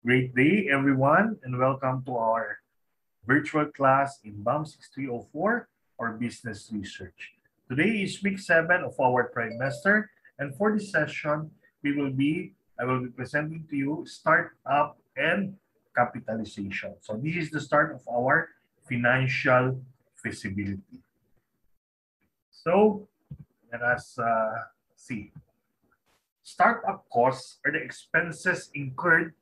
Great day, everyone, and welcome to our virtual class in BAM 6304 or Business Research. Today is week 7 of our trimester, and for this session, I will be presenting to you startup and capitalization. So this is the start of our financial feasibility. So let us see. Startup costs are the expenses incurred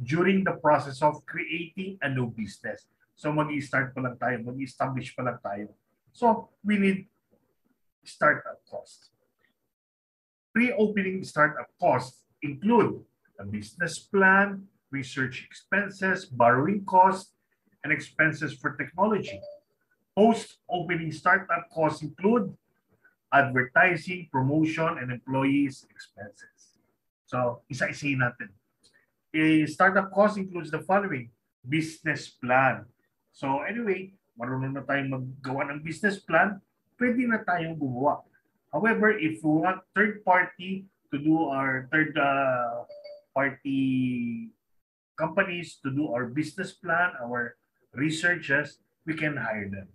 during the process of creating a new business. So mag-i-start pa lang tayo, mag-i-establish pa lang tayo. So we need startup costs. Pre-opening startup costs include a business plan, research expenses, borrowing costs, and expenses for technology. Post-opening startup costs include advertising, promotion, and employees' expenses. So, isa-isayin natin. A startup cost includes the following: business plan. So anyway, marunong na tayong maggawa ng business plan, pwede na tayong gumawa. However, if we want third party to do our party companies to do our business plan, our researches, we can hire them.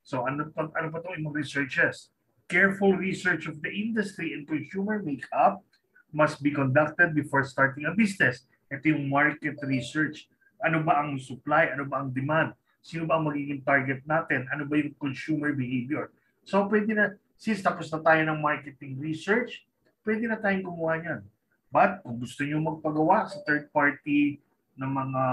So ano pa itong imong researches? Careful research of the industry and consumer makeup must be conducted before starting a business. Ito yung market research. Ano ba ang supply? Ano ba ang demand? Sino ba ang magiging target natin? Ano ba yung consumer behavior? So pwede na, since tapos na tayo ng marketing research, pwede na tayong gumawa niyan. But kung gusto nyo magpagawa sa third party ng mga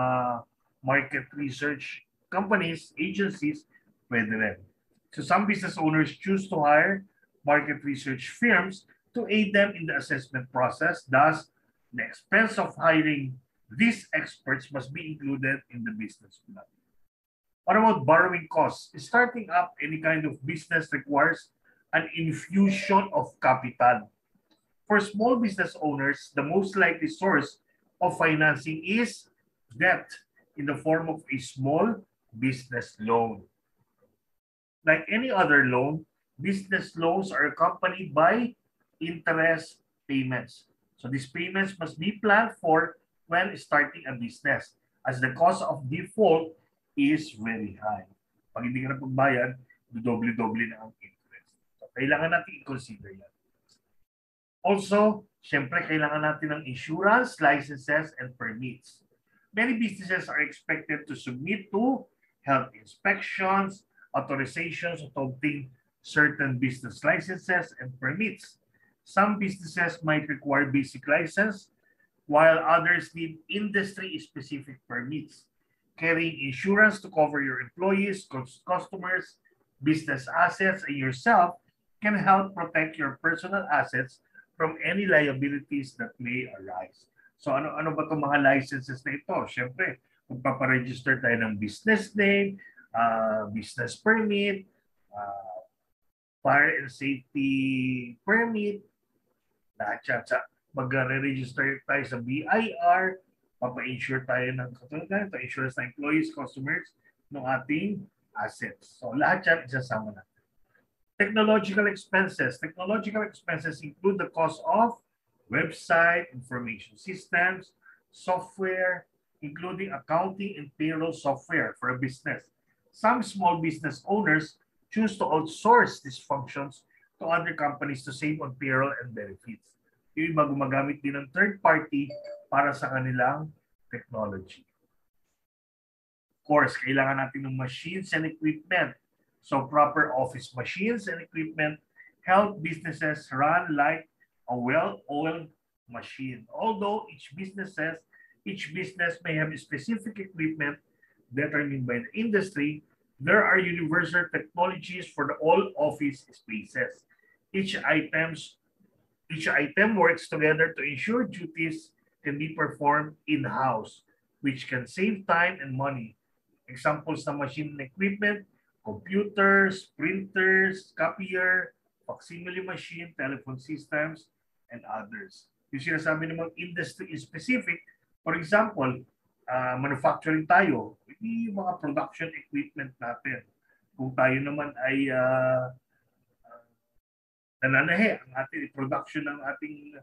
market research companies, agencies, pwede rin. So some business owners choose to hire market research firms to aid them in the assessment process. Thus, the expense of hiring these experts must be included in the business plan. What about borrowing costs? Starting up any kind of business requires an infusion of capital. For small business owners, the most likely source of financing is debt in the form of a small business loan. Like any other loan, business loans are accompanied by interest payments. So these payments must be planned for when starting a business, as the cost of default is very high. Pag hindi ka na pagbayad, doble-doble na ang interest. So kailangan natin i-consider yan. Also, syempre kailangan natin ng insurance, licenses, and permits. Many businesses are expected to submit to health inspections, authorizations to obtain certain business licenses and permits. Some businesses might require basic license, while others need industry-specific permits. Carrying insurance to cover your employees, customers, business assets, and yourself can help protect your personal assets from any liabilities that may arise. So ano ba itong mga licenses na ito? Siyempre, magpaparegister tayo ng business name, business permit, fire and safety permit, lahat yan. Mag-register tayo sa BIR, papa-insure tayo ng insurance ng employees, customers, ng ating assets. So lahat yan isasama natin. Technological expenses. Technological expenses include the cost of website, information systems, software, including accounting and payroll software for a business. Some small business owners choose to outsource these functions to other companies to save on payroll and benefits. Yung iba gumagamit din ng third party para sa kanilang technology. Of course, kailangan natin ng machines and equipment. So proper office machines and equipment help businesses run like a well-oiled machine. Although each business may have specific equipment determined by the industry, there are universal technologies for the all office spaces. Each item works together to ensure duties can be performed in-house, which can save time and money. Examples ng machine and equipment: computers, printers, copier, facsimile machine, telephone systems, and others. Yung sinasabi ng mga industry-specific, for example, manufacturing tayo, hindi yung mga production equipment natin. Kung tayo naman ay nananahe ang ating production ng ating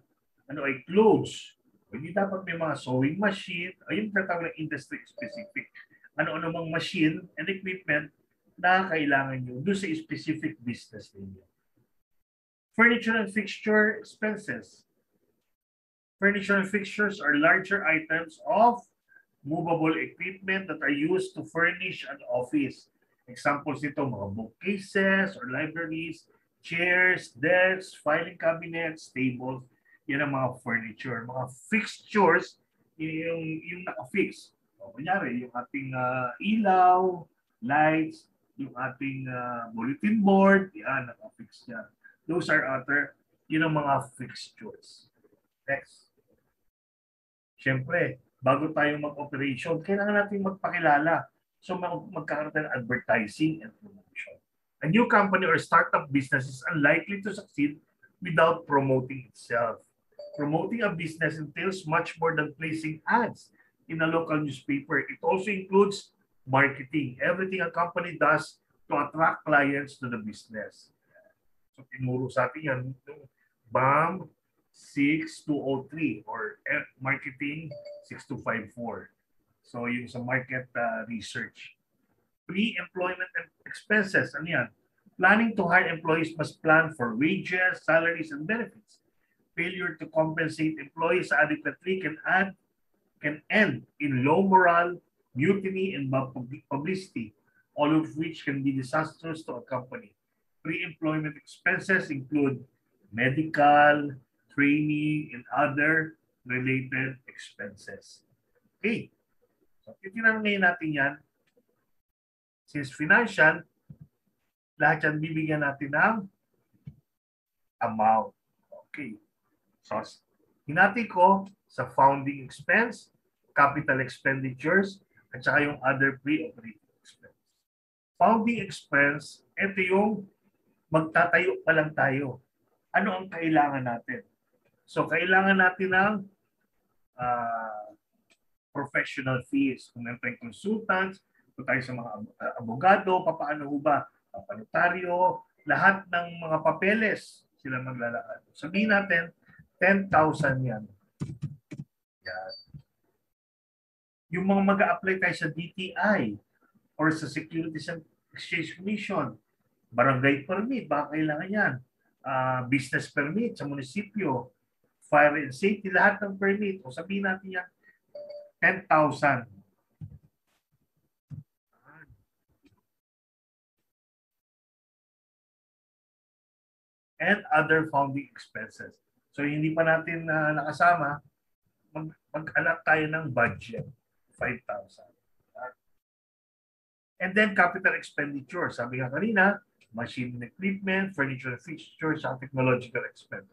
ay clothes, Hindi dapat may mga sewing machine, ayun tatawag na industry specific. Ano-ano mang machine and equipment na kailangan nyo doon sa specific business ninyo. Furniture and fixture expenses. Furniture and fixtures are larger items of movable equipment that are used to furnish an office. Examples nito, mga bookcases or libraries, chairs, desks, filing cabinets, tables. Yan ang mga furniture. Mga fixtures, yung naka-fix. O, kunyari, yung ating ilaw, lights, yung ating bulletin board, yan, naka-fix yan. Those are other, yun ang mga fixtures. Next. Siyempre, bago tayo mag-operation, kailangan natin magpakilala. So magkakaroon ng advertising and promotion. A new company or startup business is unlikely to succeed without promoting itself. Promoting a business entails much more than placing ads in a local newspaper. It also includes marketing. Everything a company does to attract clients to the business. So tinuro sa atin yan, BAM 6203 or marketing 6254. So yung sa market research. Pre-employment expenses, ano yan? Planning to hire employees must plan for wages, salaries, and benefits. Failure to compensate employees adequately can end in low morale, mutiny, and bad publicity, all of which can be disastrous to a company. Pre-employment expenses include medical, training, and other related expenses. Okay. So, titignan ngayon natin yan. Since financial, lahat yan bibigyan natin ng amount. Okay. So, hinati ko sa founding expense, capital expenditures, at saka yung other pre-operating expense. Founding expense, ito yung magtatayo pa lang tayo. Ano ang kailangan natin? So, kailangan natin ng professional fees. Kung meron tayong consultants, kung tayo sa mga abogado, papaano ho ba? Notaryo, lahat ng mga papeles sila maglalakad. Sabihin natin, 10,000 yan. Yan. Yung mga mag-a-apply tayo sa DTI or sa Securities and Exchange Commission, barangay permit, baka kailangan yan. Business permit sa munisipyo, fire and safety, lahat ng permit. O sabihin natin yan, 10,000. And other founding expenses. So hindi pa natin nakasama, mag-alak tayo ng budget, 5,000. And then capital expenditure. Sabi nga kanina, machine and equipment, furniture and fixtures, and technological expense.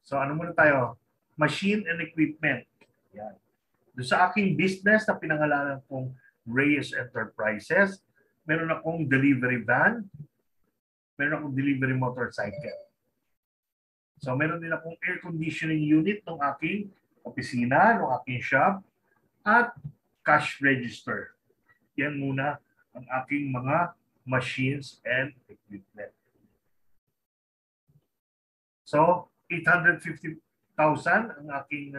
So ano muna tayo? Machine and equipment. Yan. Doon sa aking business na pinangalanan kong Reyes Enterprises, meron akong delivery van, meron akong delivery motorcycle. So meron din akong air conditioning unit ng aking opisina, ng aking shop, at cash register. Yan muna ang aking mga machines and equipment. So, 850,000 ang aking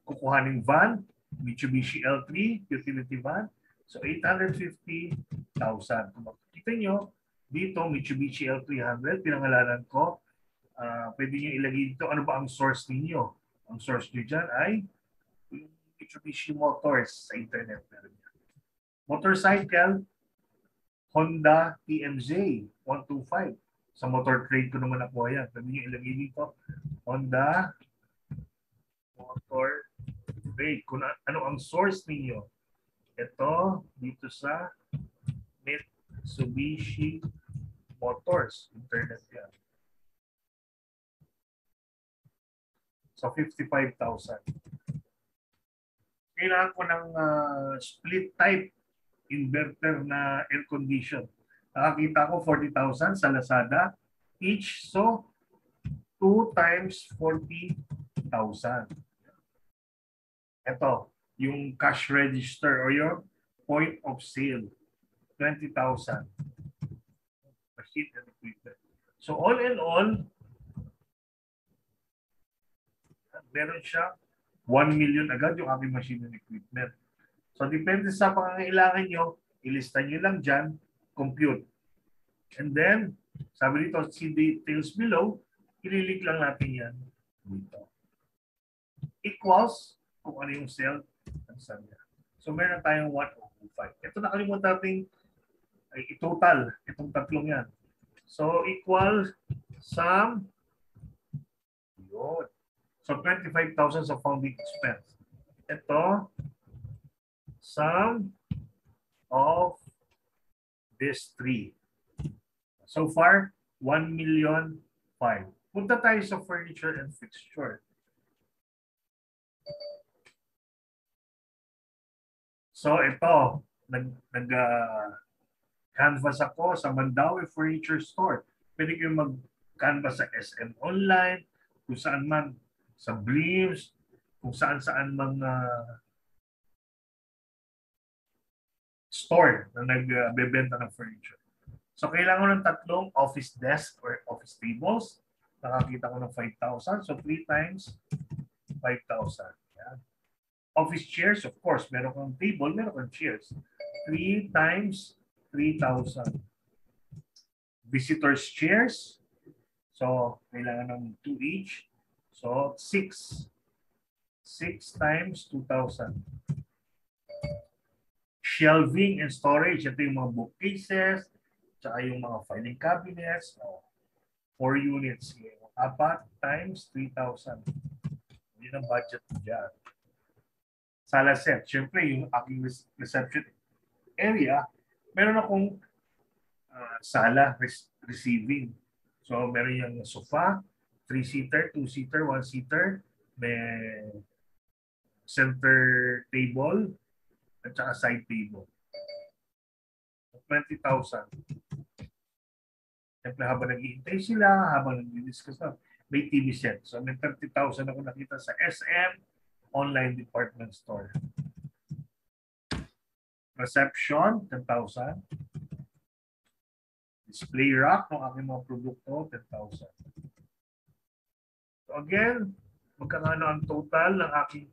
kukuhaning van, Mitsubishi L3 utility van. So 850,000. Kung makikita nyo, dito Mitsubishi L300, pinangalanan ko. Pwede nyo ilagay dito, ano ba ang source ninyo? Ang source nyo dyan ay Mitsubishi Motors sa internet. Motorcycle, Honda TMZ 125. Sa motor trade ko naman ako yan. Pwede nyo ilagay dito, Honda Motor Trade. Kung ano ang source ninyo. Ito, dito sa Mitsubishi Motors. Internet yan. So, 55,000. Kailangan ko ng split type inverter na air condition. Nakakita ko 40,000 sa Lazada each. So, 2 times 40,000. Ito, yung cash register or your point of sale, 20,000. Machine and equipment. So all in all, meron siya 1 million agad yung aking machine and equipment. So, depende sa pangangailangan nyo, ilista nyo lang dyan, compute. And then, sabi dito, see details below, ililik lang natin yan dito. Equals, kung ano yung cell, ang sum niya. So, meron tayong 1025. Ito nakalimutan natin ay total, itong tatlong yan. So, equal sum, yun. So, 25,000 sa founding expense. Ito, sum of these three. So far, 1,000,005. Punta tayo sa furniture and fixture. So ito, nag-canvas ako sa Mandawi Furniture Store. Pwede kayo mag-canvas sa SM Online, kung saan man, sa Bleams, kung saan-saan mga store na nagbebenta ng furniture. So, kailangan ko ng tatlong office desk or office tables. Nakakita ko ng 5,000. So, 3 times 5,000. Yan. Office chairs, of course. Meron kang table, meron kang chairs. 3 times 3,000. Visitors chairs. So, kailangan ng 2 each. So, 6. 6 times 2,000. Shelving and storage. Ito yung mga bookcases, tsaka yung mga filing cabinets. 4 units. 4 times 3,000. Yun ang budget dyan. Sala set. Siyempre, yung aking reception area, meron akong sala receiving. So, meron yung sofa, 3-seater, 2-seater, 1-seater, may center table, at saka side table. 20,000. Siyempre, habang nag-iintay sila, habang nag-discuss na, may TV set. So, may 30,000 ako nakita sa SM online department store. Reception, 10,000. Display rack ng aking mga produkto, 10,000. So, again, magkano ang total ng aking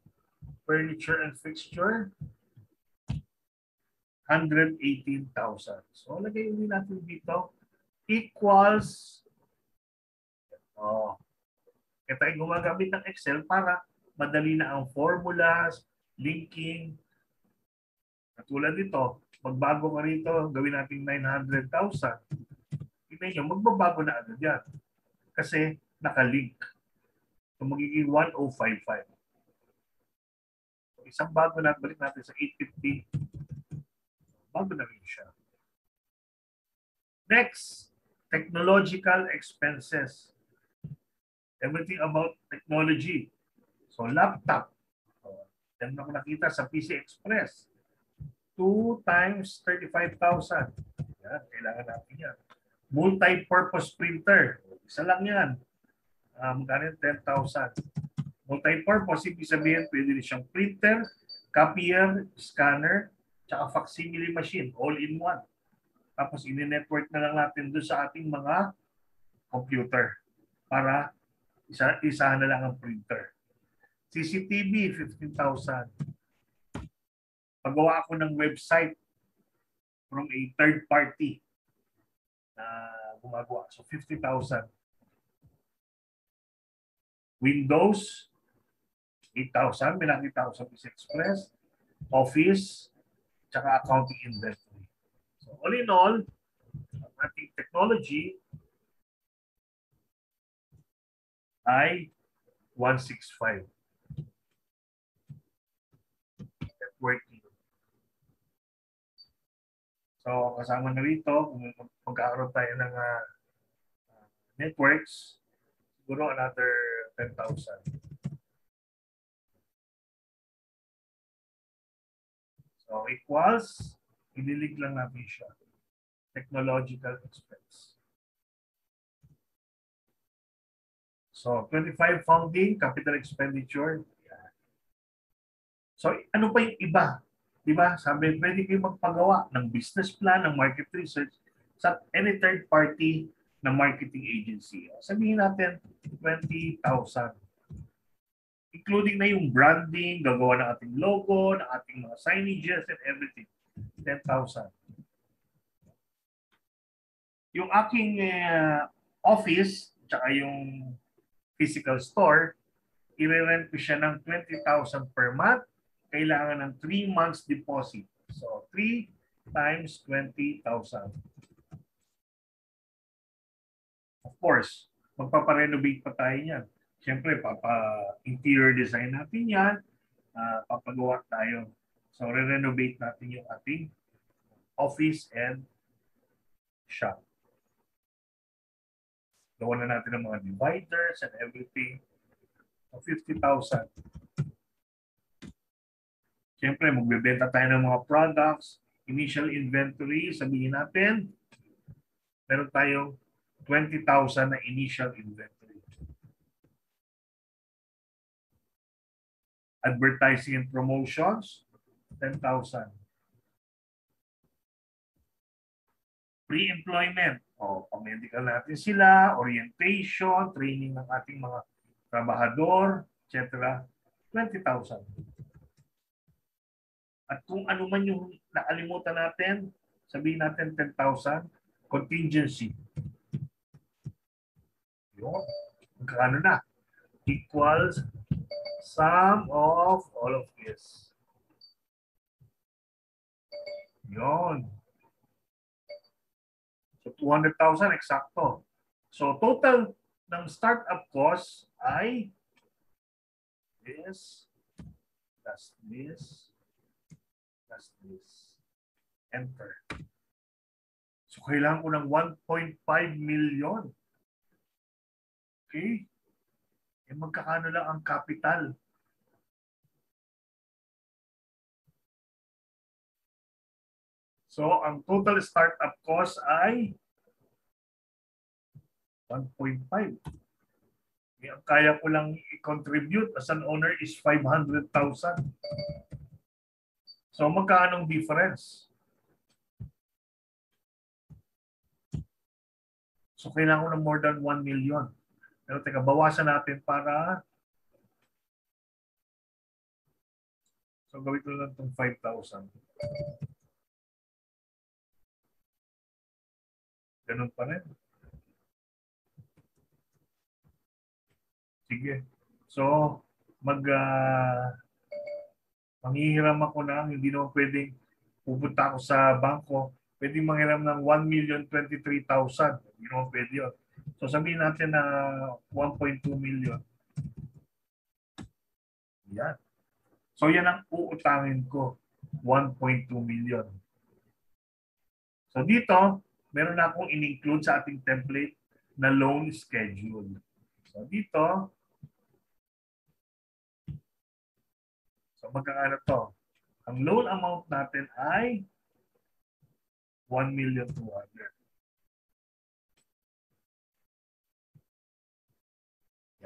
furniture and fixture? 118,000. So, lagay ulit natin dito. Equals. Ito ay gumagamit ng Excel para madali na ang formulas, linking. Katulad nito, magbago ka rito, gawin natin 900,000. Tignan nyo, magbabago na agad yan. Kasi nakalink. So, magiging 1,055. So, isang bago na, balik natin sa 850. Bago na rin siya. Next, technological expenses. Everything about technology. So, laptop. Yan ako nakita sa PC Express. 2 times 35,000. Yan, kailangan natin yan. Multi-purpose printer. Isa lang yan. Magkano 10,000. Multi-purpose, ibig sabihin, pwede rin siyang printer, copier, scanner, tsaka facsimile machine, all in one. Tapos ini-network na lang natin doon sa ating mga computer para isahan na lang ang printer. CCTV, 15,000. Paggawa ako ng website from a third party na gumagawa. So, 50,000. Windows, 8,000. May nakita ko sa PC Express. Office, tsaka accounting inventory. So, all in all, ang ating technology ay 165. Networking. So, kasama na rito, kung magkakaroon tayo ng networks, siguro another 10,000. So, equals, ililig lang natin siya. Technological expense. So, 25 founding, capital expenditure. Yan. So, ano pa yung iba? Diba? Sabi, pwede kayo magpagawa ng business plan, ng market research sa any third party na marketing agency. Sabihin natin, 20,000. including na yung branding, gagawa ng ating logo, ng ating mga signages and everything. 10,000. Yung aking office, tsaka yung physical store, i-rent ko siya ng 20,000 per month. Kailangan ng 3 months deposit. So, 3 times 20,000. Of course, magpaparenovate pa tayo niyan. Siyempre, interior design natin yan. Papagawa tayo. So, re-renovate natin yung ating office and shop. Gawa na natin ng mga dividers and everything. So, 50,000. Siyempre, magbebenta tayo ng mga products. Initial inventory, sabihin natin, meron tayong 20,000 na initial inventory. Advertising and promotions, 10,000. Pre-employment, pamedical natin sila, orientation, training ng ating mga trabahador, etc. 20,000. At kung ano man yung nakalimutan natin, sabihin natin 10,000, contingency. Yun. Magkano na? Equals sum of all of this. Yun. So 200,000 eksakto. So total ng startup cost ay this, plus this, plus this. Enter. So kailangan ko ng 1.5 million. Okay? E magkakano lang ang capital? So, ang total startup cost ay 1.5. E ang kaya ko lang i-contribute as an owner is 500,000. So, magkano ang difference? So, kailangan ko ng more than 1 million. Pero teka, bawasan natin para so gawin ko lang itong 5,000. Ganun pa rin. Sige. So, manghihiram ako na, hindi naman pwedeng pupunta ako sa bangko. Pwedeng manghiram ng 1,023,000. Hindi naman pwede yun. So, sabihin natin na 1.2 million. Yan. So, yan ang uutangin ko. 1.2 million. So, dito, meron na akong in-include sa ating template na loan schedule. So, dito, so magkakano to? Ang loan amount natin ay 1,200,000.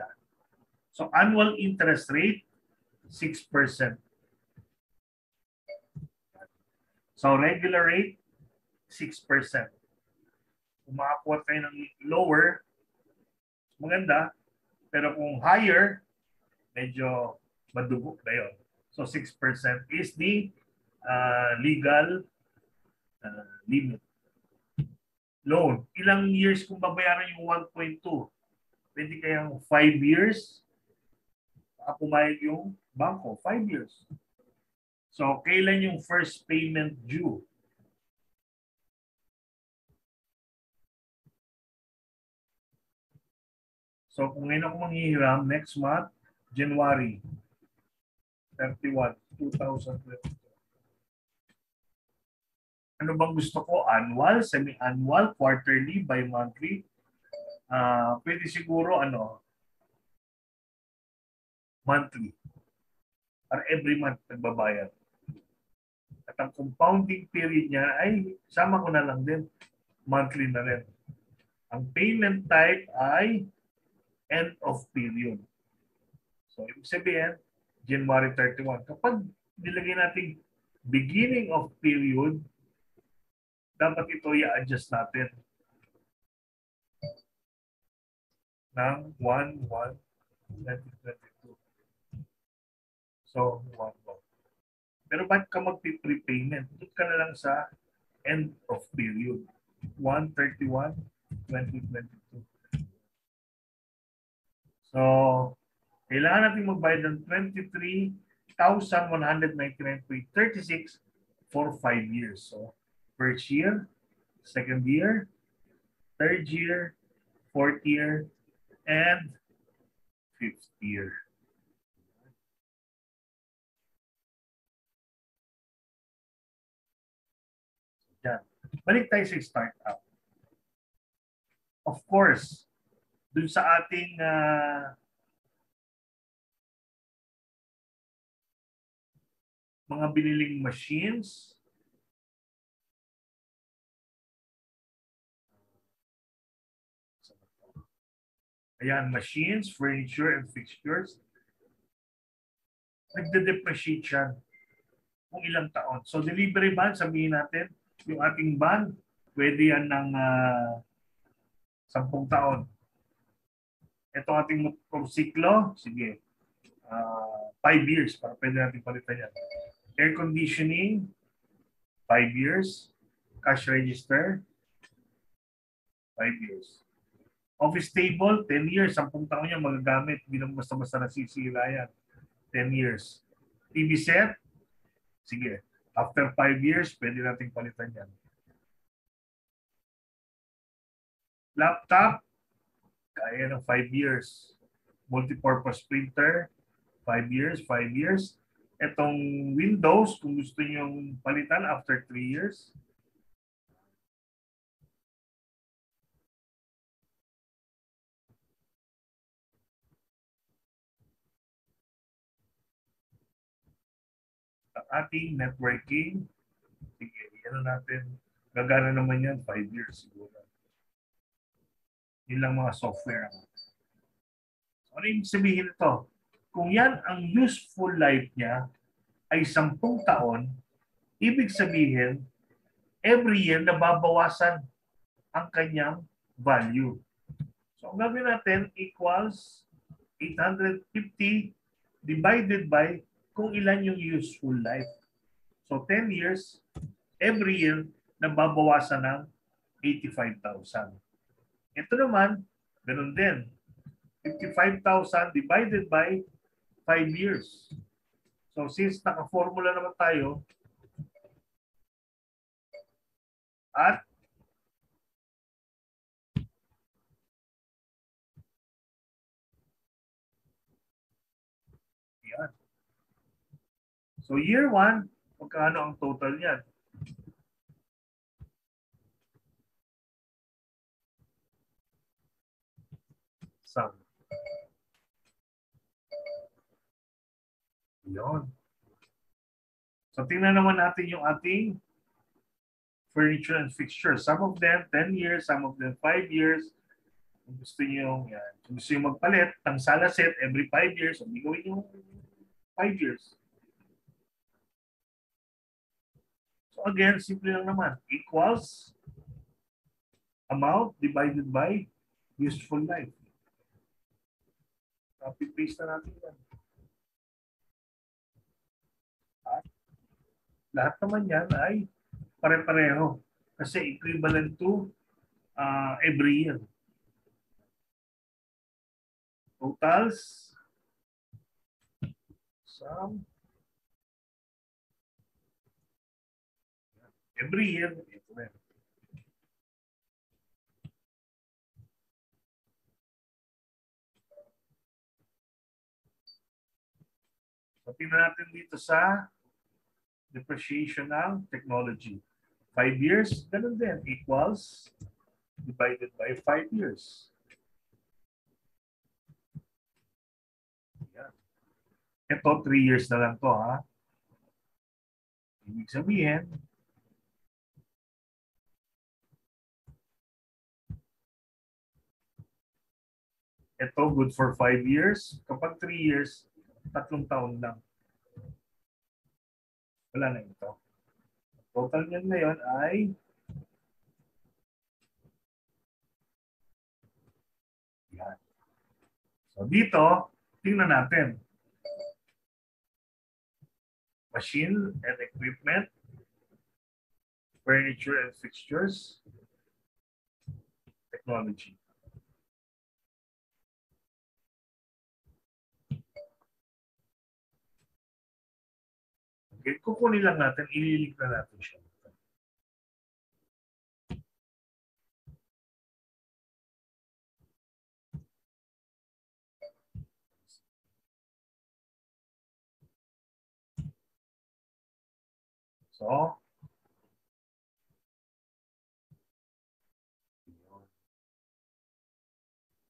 Yan. So, annual interest rate, 6%. So, regular rate, 6%. Kung makakuha tayo ng lower, maganda. Pero kung higher, medyo madugo na yun. So 6% is the legal limit. Loan. Ilang years kung babayaran yung 1.2? Pwede kayang 5 years? Pumayag yung bangko, 5 years. So kailan yung first payment due? So kung ngayon ako manghihiram, next month, January 31, 2022. Ano bang gusto ko? Annual, semi-annual, quarterly, bi-monthly? Pwede siguro monthly. Para every month nagbabayad. At ang compounding period niya ay sama ko na lang din. Monthly na rin. Ang payment type ay end of period. So, ibig sabihin, January 31. Kapag nilagay natin beginning of period, dapat ito i-adjust natin ng 1/1/2022. So, pero ba't ka mag-prepayment? Doon ka na lang sa end of period. 1/31/2022. So, kailangan natin magbayad ng 23,199.36 for 5 years. So, first year, second year, third year, fourth year, and fifth year. Yan. Balik tayo sa startup. Of course, dun sa ating mga biniling machines, ayan, machines, furniture, and fixtures, nagde-depreciate yan kung ilang taon. So delivery ban, sabihin natin, yung ating ban, pwede yan ng 10 taon. Ito ating motorsiklo, sige, 5 years para pwede natin palitan yan. Air conditioning, 5 years. Cash register, 5 years. Office table, 10 years. 10 taon yan magagamit. Hindi naman basta-basta nasisira yan. 10 years. TV set, sige. After 5 years, pwede natin palitan yan. Laptop, kaya ng 5 years. Multipurpose printer, 5 years, 5 years. Itong Windows, kung gusto niyo palitan after 3 years. Ang ating networking, sige, ano natin, gagana naman yan, 5 years siguro. Yun lang mga software. Ano yung sabihin ito? Kung yan ang useful life niya ay 10 taon, ibig sabihin, every year nababawasan ang kanyang value. So, ang gagawin natin equals 850 divided by kung ilan yung useful life. So, 10 years, every year, nababawasan ng 85,000. Ito naman, ganun din. 55,000 divided by 5 years. So, since naka-formula naman tayo, at yan. So, year 1, magkano ang total niyan? Sum. Yun. So, tingnan naman natin yung ating furniture and fixture. Some of them 10 years, some of them 5 years. Kung gusto niyo, yan. Kung gusto niyo magpalit ng sala set every 5 years, so gawin niyo 5 years. So again, simple lang naman. Equals amount divided by useful life. Copy-paste na natin yan. At lahat naman yan ay pare-pareho. Kasi equivalent to every year. Totals. Sum. Every year. So, tingnan natin dito sa depreciation ng technology. 5 years, ganun din. Equals divided by 5 years. Yan. Ito, 3 years na lang to, ha? Ibig sabihin, ito, good for 5 years. Kapag 3 years, 3 taon lang. Wala na ito. Total niyan ngayon ay yan. So dito, tingnan natin. machine and equipment, furniture and fixtures, technology. Okay, kukunin lang natin, ililink na natin siya.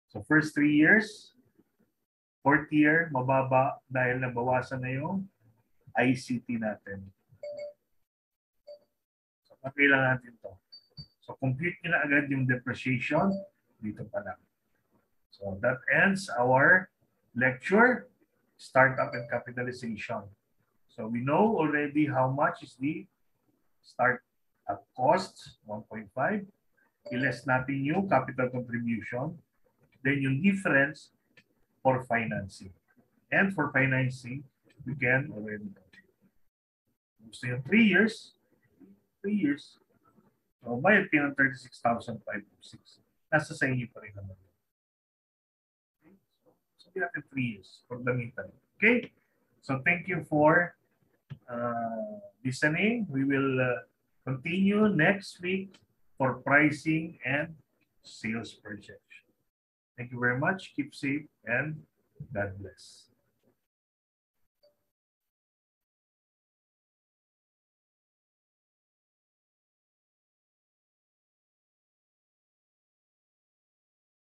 So first 3 years, fourth year, mababa dahil nabawasan na yung ICT natin. So kailangan natin to. So compute nyo na agad yung depreciation dito pa lang. So that ends our lecture, startup and capitalization. So we know already how much is the startup cost, 1.5. I-less natin yung capital contribution. Then yung difference for financing. And for financing, we can already gusto yung 3 years. 3 years. So, bayad kayo ng 36,506. Nasa sa inyo pa rin naman. Okay? So, sabi natin 3 years for the meantime. Okay? So, thank you for listening. We will continue next week for pricing and sales projection. Thank you very much. Keep safe and God bless.